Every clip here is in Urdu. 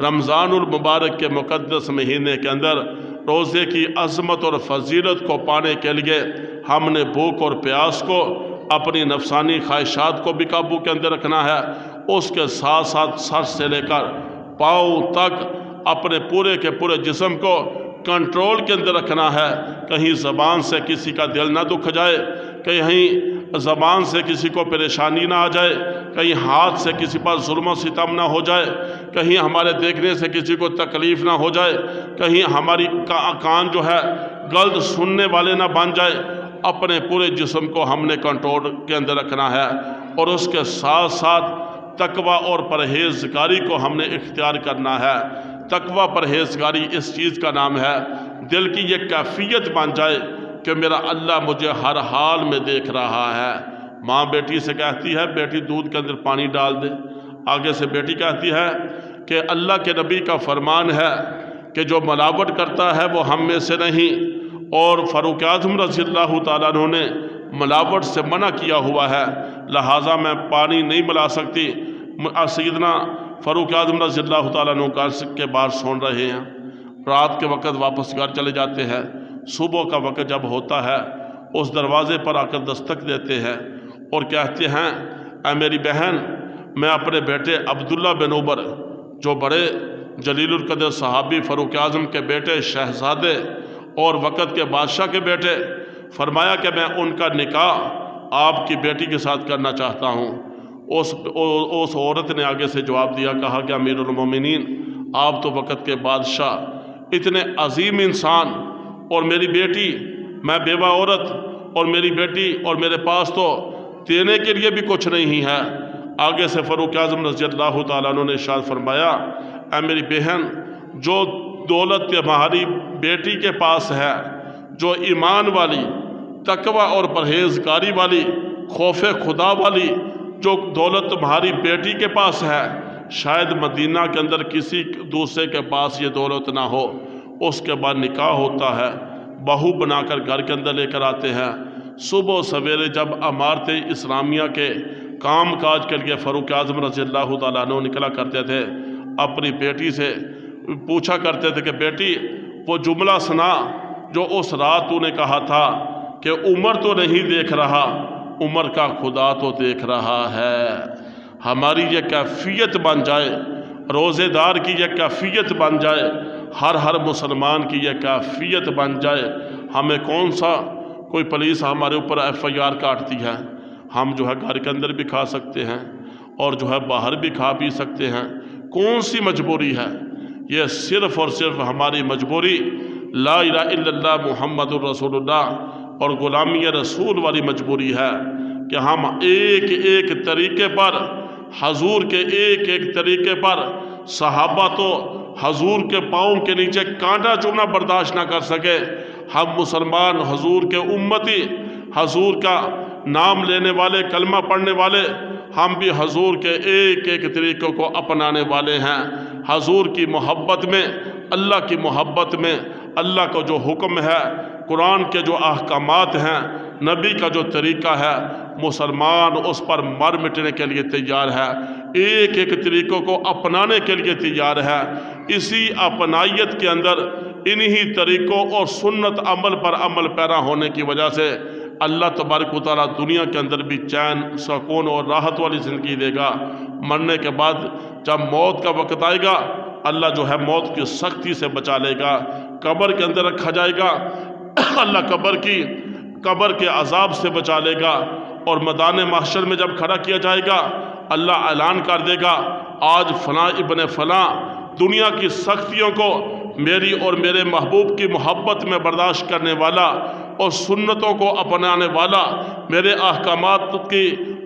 رمضان المبارک کے مقدس مہینے کے اندر روزے کی عظمت اور فضیلت کو پانے کے لیے ہم نے بھوک اور پیاس کو، اپنی نفسانی خواہشات کو بھی قابو کے اندر رکھنا ہے، اس کے ساتھ ساتھ سر سے لے کر پاؤں تک اپنے پورے کے پورے جسم کو کنٹرول کے اندر رکھنا ہے۔ کہیں زبان سے کسی کا دل نہ دکھ جائے، کہیں زبان سے کسی کو پریشانی نہ آ جائے، کہیں ہاتھ سے کسی پر ظلم و ستم نہ ہو جائے، کہیں ہمارے دیکھنے سے کسی کو تکلیف نہ ہو جائے، کہیں ہماری کان جو ہے غلط سننے والے نہ بن جائے۔ اپنے پورے جسم کو ہم نے کنٹرول کے اندر رکھنا ہے، اور اس کے ساتھ ساتھ تقوی اور پرہیزگاری کو ہم نے اختیار کرنا ہے۔ تقوی پرہیزگاری اس چیز کا نام ہے، دل کی یہ کیفیت بن جائے کہ میرا اللہ مجھے ہر حال میں دیکھ رہا ہے۔ ماں بیٹی سے کہتی ہے بیٹی دودھ کے اندر پانی ڈال دے، آگے سے بیٹی کہتی ہے کہ اللہ کے نبی کا فرمان ہے کہ جو ملاوٹ کرتا ہے وہ ہم میں سے نہیں، اور فاروق اعظم رضی اللہ تعالیٰ عنہ نے ملاوٹ سے منع کیا ہوا ہے، لہٰذا میں پانی نہیں ملا سکتی۔ سیدنا فاروق اعظم رضی اللہ تعالیٰ عنہ گھر کے باہر سون رہے ہیں، رات کے وقت واپس گھر چلے جاتے ہیں، صبح کا وقت جب ہوتا ہے اس دروازے پر آ کر دستک دیتے ہیں اور کہتے ہیں اے میری بہن، میں اپنے بیٹے عبداللہ بن عمر جو بڑے جلیل القدر صحابی فاروق اعظم کے بیٹے، شہزادے اور وقت کے بادشاہ کے بیٹے، فرمایا کہ میں ان کا نکاح آپ کی بیٹی کے ساتھ کرنا چاہتا ہوں۔ اس عورت نے آگے سے جواب دیا، کہا کہ امیر المومنین آپ تو وقت کے بادشاہ، اتنے عظیم انسان، اور میری بیٹی، میں بیوہ عورت، اور میری بیٹی اور میرے پاس تو دینے کے لیے بھی کچھ نہیں ہے۔ آگے سے فاروق اعظم رضی اللہ تعالیٰ عنہ نے ارشاد فرمایا اے میری بہن، جو دولت تمہاری بیٹی کے پاس ہے، جو ایمان والی، تقوی اور پرہیزگاری والی، خوف خدا والی جو دولت تمہاری بیٹی کے پاس ہے، شاید مدینہ کے اندر کسی دوسرے کے پاس یہ دولت نہ ہو۔ اس کے بعد نکاح ہوتا ہے، بہو بنا کر گھر کے اندر لے کر آتے ہیں۔ صبح سویرے جب عمارت اسلامیہ کے کام کاج کے لیے فاروق اعظم رضی اللہ تعالیٰ عنہ نکلا کرتے تھے، اپنی بیٹی سے پوچھا کرتے تھے کہ بیٹی وہ جملہ سنا جو اس رات تو نے کہا تھا کہ عمر تو نہیں دیکھ رہا، عمر کا خدا تو دیکھ رہا ہے۔ ہماری یہ کیفیت بن جائے، روزے دار کی یہ کیفیت بن جائے، ہر مسلمان کی یہ کیفیت بن جائے، ہمیں کون سا کوئی پولیس ہمارے اوپر ایف آئی آر کاٹتی ہے، ہم جو ہے گھر کے اندر بھی کھا سکتے ہیں اور جو ہے باہر بھی کھا پی سکتے ہیں۔ کون سی مجبوری ہے؟ یہ صرف اور صرف ہماری مجبوری لا الہ الا اللہ محمد الرسول اللہ اور غلامی رسول والی مجبوری ہے کہ ہم ایک ایک طریقے پر، حضور کے ایک ایک طریقے پر، صحابہ تو حضور کے پاؤں کے نیچے کانٹا چبھنا برداشت نہ کر سکے، ہم مسلمان حضور کے امتی، حضور کا نام لینے والے، کلمہ پڑھنے والے، ہم بھی حضور کے ایک ایک طریقوں کو اپنانے والے ہیں۔ حضور کی محبت میں، اللہ کی محبت میں، اللہ کا جو حکم ہے، قرآن کے جو احکامات ہیں، نبی کا جو طریقہ ہے، مسلمان اس پر مر مٹنے کے لیے تیار ہے، ایک ایک طریقوں کو اپنانے کے لیے تیار ہے۔ اسی اپنائیت کے اندر انہی طریقوں اور سنت عمل پر عمل پیرا ہونے کی وجہ سے اللہ تبارک و تعالیٰ دنیا کے اندر بھی چین، سکون اور راحت والی زندگی دے گا۔ مرنے کے بعد جب موت کا وقت آئے گا، اللہ جو ہے موت کی سختی سے بچا لے گا۔ قبر کے اندر رکھا جائے گا، اللہ قبر کے عذاب سے بچا لے گا، اور میدان محشر میں جب کھڑا کیا جائے گا، اللہ اعلان کر دے گا آج فلاں ابن فلاں دنیا کی سختیوں کو میری اور میرے محبوب کی محبت میں برداشت کرنے والا اور سنتوں کو اپنانے والا، میرے احکامات کی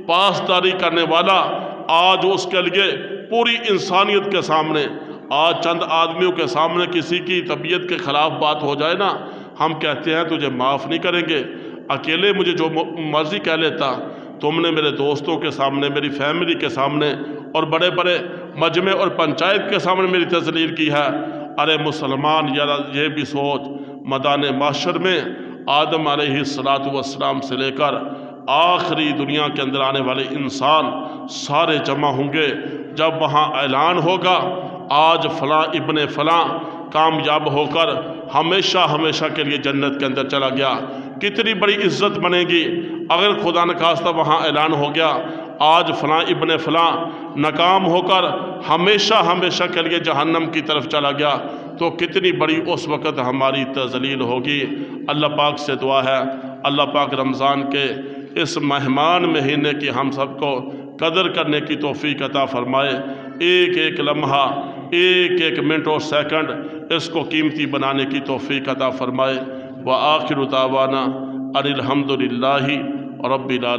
پاسداری کرنے والا، آج اس کے لیے پوری انسانیت کے سامنے، آج چند آدمیوں کے سامنے کسی کی طبیعت کے خلاف بات ہو جائے نا، ہم کہتے ہیں تجھے معاف نہیں کریں گے، اکیلے مجھے جو مرضی کہہ لیتا، تم نے میرے دوستوں کے سامنے، میری فیملی کے سامنے اور بڑے بڑے مجمع اور پنچایت کے سامنے میری تذلیل کی ہے۔ ارے مسلمان، یہ بھی سوچ، میدان محشر میں آدم علیہ السلام سے لے کر آخری دنیا کے اندر آنے والے انسان سارے جمع ہوں گے۔ جب وہاں اعلان ہوگا آج فلاں ابن فلاں کامیاب ہو کر ہمیشہ ہمیشہ کے لیے جنت کے اندر چلا گیا، کتنی بڑی عزت بنے گی اگر خدا نخواستہ وہاں اعلان ہو گیا آج فلاں ابن فلاں ناکام ہو کر ہمیشہ ہمیشہ کے لیے جہنم کی طرف چلا گیا، تو کتنی بڑی اس وقت ہماری تذلیل ہوگی۔ اللہ پاک سے دعا ہے اللہ پاک رمضان کے اس مہمان مہینے کی ہم سب کو قدر کرنے کی توفیق عطا فرمائے، ایک ایک لمحہ ایک ایک منٹ اور سیکنڈ اس کو قیمتی بنانے کی توفیق عطا فرمائے۔ وآخر دعوانا ان الحمد للہ رب العالمین۔